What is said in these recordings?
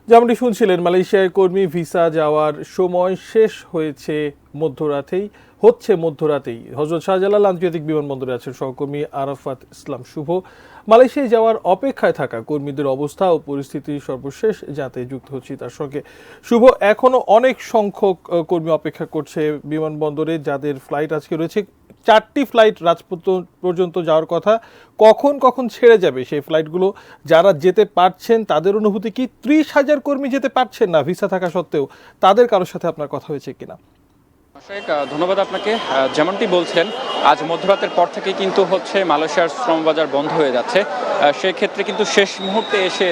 যেমনটি শুনছিলেন, মালয়েশিয়ায় কর্মী ভিসা যাওয়ার সময় শেষ হচ্ছে মধ্যরাতেই হযরত শাহজালাল আন্তর্জাতিক বিমানবন্দরে আছেন সহকর্মী আরাফাত ইসলাম শুভ। মালয়েশিয়ায় যাওয়ার অপেক্ষায় থাকা কর্মীদের অবস্থা ও পরিস্থিতি সর্বশেষ জানতে যুক্ত হচ্ছি তার সঙ্গে। শুভ, এখনো অনেক সংখ্যক কর্মী অপেক্ষা করছে বিমানবন্দরে, যাদের ফ্লাইট আজকে রয়েছে। 4টি ফ্লাইট রাজপথ পর্যন্ত যাওয়ার কথা, কখন কখন ছেড়ে যাবে সেই ফ্লাইটগুলো? যারা যেতে পারছেন তাদের অনুভূতি কি? 30,000 কর্মী যেতে পারছেন না ভিসা থাকা সত্ত্বেও, তাদের কারোর সাথে আপনার কথা হয়েছে কিনা? ধন্যবাদ আপনাকে। যেমনটি বলছেন, আজ মধ্যরাতের পর থেকে কিন্তু মালয়েশিয়ার শ্রমবাজার বন্ধ হয়ে যাচ্ছে। সেক্ষেত্রে কিন্তু শেষ মুহূর্তে এসে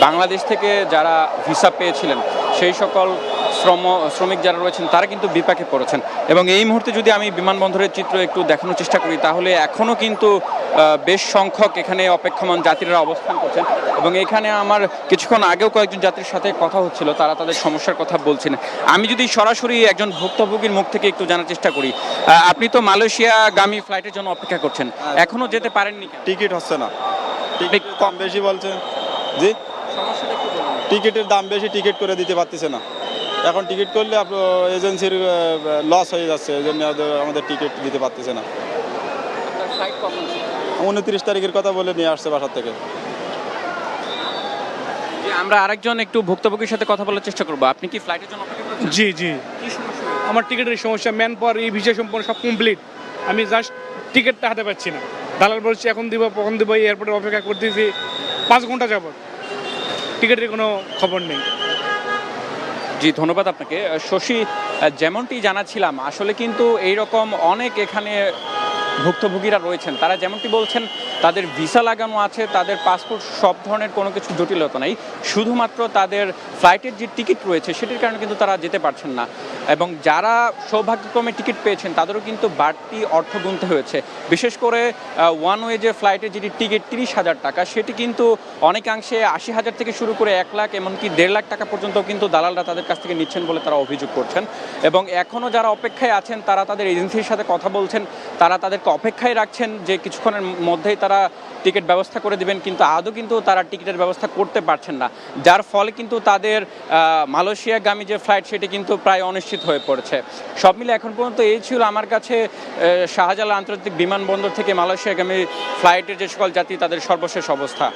বাংলাদেশ থেকে যারা ভিসা পেয়েছিলেন সেই সকল শ্রমিক যারা রয়েছেন তারা কিন্তু বিপাকে পড়েছেন। এবং এই মুহূর্তে যদি আমি বিমানবন্দরের চিত্র একটু দেখানোর চেষ্টা করি, তাহলে এখনও কিন্তু বেশ সংখ্যক এখানে অপেক্ষমান যাত্রীরা অবস্থান করছেন। এবং এখানে আমার কিছুক্ষণ আগেও কয়েকজন যাত্রীর সাথে কথা হচ্ছিল, তারা তাদের সমস্যার কথা বলছেন। আমি যদি সরাসরি একজন ভুক্তভোগীর মুখ থেকে একটু জানার চেষ্টা করি, আপনি তো মালয়েশিয়াগামী ফ্লাইটের জন্য অপেক্ষা করছেন, এখনো যেতে পারেননি? টিকিট হচ্ছে না, টিকিট কম বেশি বলছে। জি, টিকিটের দাম বেশি, টিকিট করে দিতে পারতেছে না। এখন টিকিট করলে এজেন্সির লস হয়ে যাচ্ছে, এই জন্য আমাদের টিকিট দিতে পারতেছে না। 29 তারিখের কথা বলে নিয়ে আসছে বাসার থেকে। আমরা আরেকজন একটু ভুক্তভোগীর সাথে কথা বলার চেষ্টা করবো। আপনি কি ফ্লাইটের জন্য অপেক্ষা করছেন? জি জি, আমার টিকিটের সমস্যা, ম্যান পাওয়ার, এই ভিসা সম্পূর্ণ সব কমপ্লিট। আমি জাস্ট টিকিটটা হাতে পাচ্ছি না। দালাল বলছি এখন দিব, কখন দিব, এই এয়ারপোর্টে অপেক্ষা করতেছি 5 ঘন্টা যাবত, টিকিটের কোনো খবর নেই। জি, ধন্যবাদ আপনাকে। শশী, যেমনটি জানাচ্ছিলাম, আসলে কিন্তু এইরকম অনেক এখানে ভুক্তভোগীরা রয়েছেন, তারা যেমনটি বলছেন তাদের ভিসা লাগানো আছে, তাদের পাসপোর্ট, সব ধরনের কোনো কিছু জটিলতা নেই, শুধুমাত্র তাদের ফ্লাইটের যে টিকিট রয়েছে সেটির কারণে কিন্তু তারা যেতে পারছেন না। এবং যারা সৌভাগ্যক্রমে টিকিট পেয়েছেন তাদেরও কিন্তু বাড়তি অর্থ গুনতে হয়েছে। বিশেষ করে ওয়ান ওয়ে যে ফ্লাইটের যেটি টিকিট 30,000 টাকা, সেটি কিন্তু অনেকাংশে 80,000 থেকে শুরু করে 1 লাখ, এমনকি 1.5 লাখ টাকা পর্যন্ত কিন্তু দালালরা তাদের কাছ থেকে নিচ্ছেন বলে তারা অভিযোগ করছেন। এবং এখনও যারা অপেক্ষায় আছেন তারা তাদের এজেন্সির সাথে কথা বলছেন, তারা তাদেরকে অপেক্ষায় রাখছেন যে কিছুক্ষণের মধ্যেই তারা টিকিট ব্যবস্থা করে দিবেন, কিন্তু আদৌ কিন্তু তারা টিকিটের ব্যবস্থা করতে পারছেন না, যার ফলে কিন্তু তাদের মালয়েশিয়াগামী যে ফ্লাইট সেটি কিন্তু প্রায় অনিশ্চিত হয়ে পড়েছে। সব মিলে এখন পর্যন্ত এই ছিল আমার কাছে শাহজালাল আন্তর্জাতিক বিমানবন্দর থেকে মালয়েশিয়াগামী ফ্লাইটের যে সকল যাত্রী তাদের সর্বশেষ অবস্থা।